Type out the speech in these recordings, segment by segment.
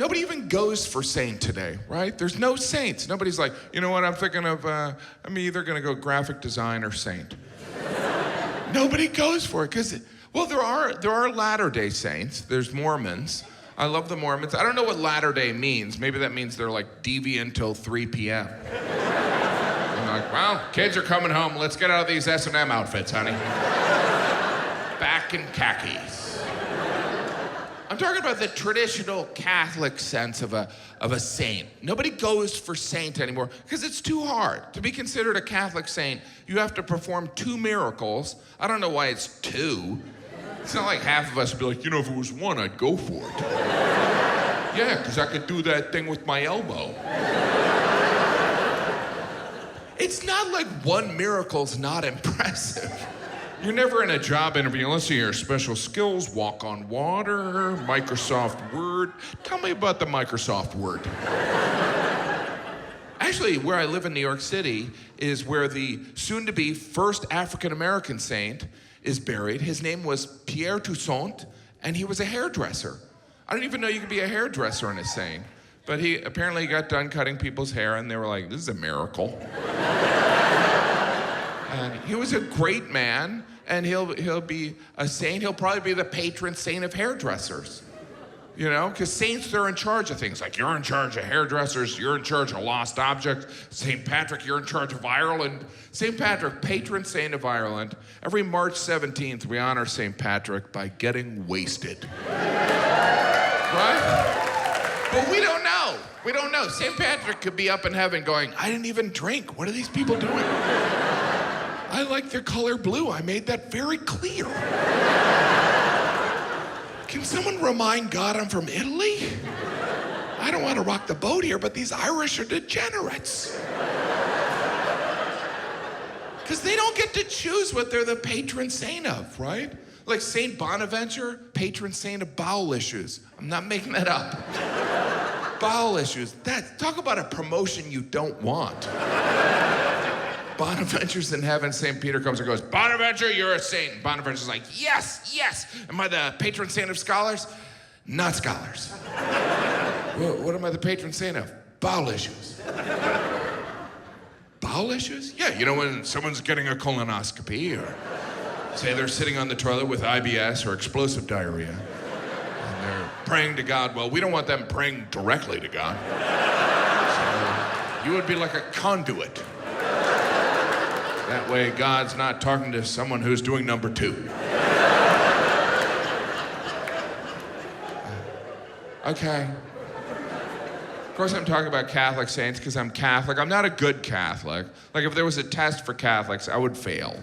nobody even goes for saint today, right? There's no saints. Nobody's like, you know what, I'm thinking of, I'm either gonna go graphic design or saint. Nobody goes for it, because, well, there are Latter-day Saints. There's Mormons. I love the Mormons. I don't know what Latter-day means. Maybe that means they're like deviant till 3 p.m. I'm like, well, kids are coming home. Let's get out of these S&M outfits, honey. Back in khakis. I'm talking about the traditional Catholic sense of a saint. Nobody goes for saint anymore because it's too hard. To be considered a Catholic saint, you have to perform 2 miracles. I don't know why it's 2. It's not like half of us would be like, you know, if it was 1, I'd go for it. Yeah, because I could do that thing with my elbow. It's not like 1 miracle's not impressive. You're never in a job interview. Let's see your special skills, walk on water, Microsoft Word. Tell me about the Microsoft Word. Actually, where I live in New York City is where the soon-to-be first African-American saint is buried. His name was Pierre Toussaint, and he was a hairdresser. I didn't even know you could be a hairdresser and a saint. But he apparently got done cutting people's hair, and they were like, this is a miracle. And he was a great man, and he'll be a saint. He'll probably be the patron saint of hairdressers. You know, because saints, they're in charge of things. Like, you're in charge of hairdressers, you're in charge of lost objects. St. Patrick, you're in charge of Ireland. St. Patrick, patron saint of Ireland. Every March 17th, we honor St. Patrick by getting wasted. Right? But we don't know. We don't know. St. Patrick could be up in heaven going, I didn't even drink. What are these people doing? I like the color blue. I made that very clear. Can someone remind God I'm from Italy? I don't want to rock the boat here, but these Irish are degenerates. Because they don't get to choose what they're the patron saint of, right? Like Saint Bonaventure, patron saint of bowel issues. I'm not making that up. Bowel issues. Talk about a promotion you don't want. Bonaventure's in heaven, St. Peter comes and goes, Bonaventure, you're a saint. Bonaventure's like, yes, yes. Am I the patron saint of scholars? Not scholars. What am I the patron saint of? Bowel issues. Bowel issues? Yeah, you know when someone's getting a colonoscopy, or say they're sitting on the toilet with IBS or explosive diarrhea, and they're praying to God. Well, we don't want them praying directly to God. So you would be like a conduit. That way, God's not talking to someone who's doing number 2. Okay. Of course, I'm talking about Catholic saints because I'm Catholic. I'm not a good Catholic. Like, if there was a test for Catholics, I would fail.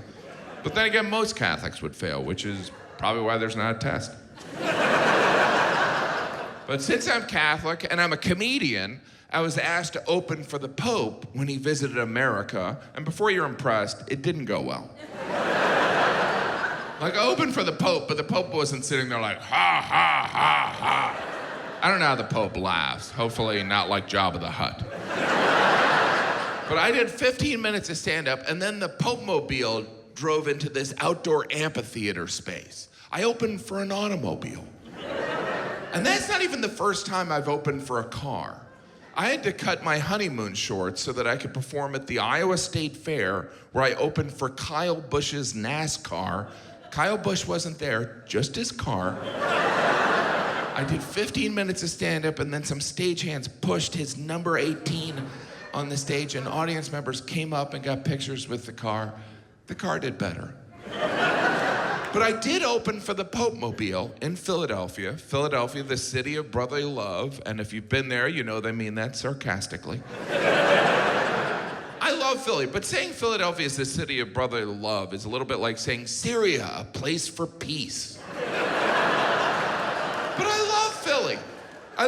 But then again, most Catholics would fail, which is probably why there's not a test. But since I'm Catholic and I'm a comedian, I was asked to open for the Pope when he visited America, and before you're impressed, it didn't go well. Like, I opened for the Pope, but the Pope wasn't sitting there like, ha, ha, ha, ha. I don't know how the Pope laughs. Hopefully not like Jabba the Hutt. But I did 15 minutes of stand-up, and then the Pope-mobile drove into this outdoor amphitheater space. I opened for an automobile. And that's not even the first time I've opened for a car. I had to cut my honeymoon short so that I could perform at the Iowa State Fair, where I opened for Kyle Busch's NASCAR. Kyle Busch wasn't there, just his car. I did 15 minutes of stand-up, and then some stagehands pushed his number 18 on the stage, and audience members came up and got pictures with the car. The car did better. But I did open for the Pope-mobile in Philadelphia. Philadelphia, the city of brotherly love. And if you've been there, you know they mean that sarcastically. I love Philly, but saying Philadelphia is the city of brotherly love is a little bit like saying Syria, a place for peace. But I love Philly. I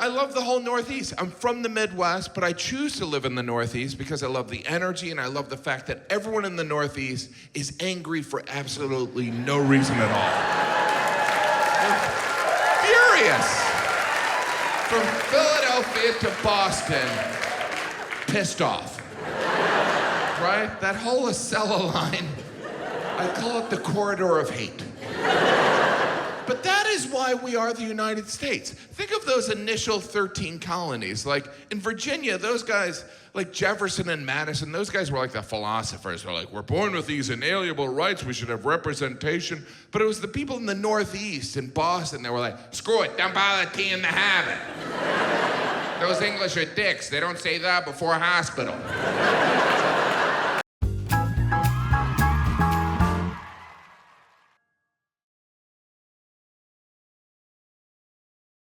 love the whole Northeast. I'm from the Midwest, but I choose to live in the Northeast because I love the energy and I love the fact that everyone in the Northeast is angry for absolutely no reason at all. They're furious. From Philadelphia to Boston, pissed off. Right? That whole Acela line, I call it the corridor of hate. But that is why we are the United States. Think of those initial 13 colonies. Like in Virginia, those guys, like Jefferson and Madison, those guys were like the philosophers. They're like, we're born with these inalienable rights, we should have representation. But it was the people in the Northeast, in Boston, that were like, screw it, dump all the tea in the habit. Those English are dicks. They don't say that before hospital.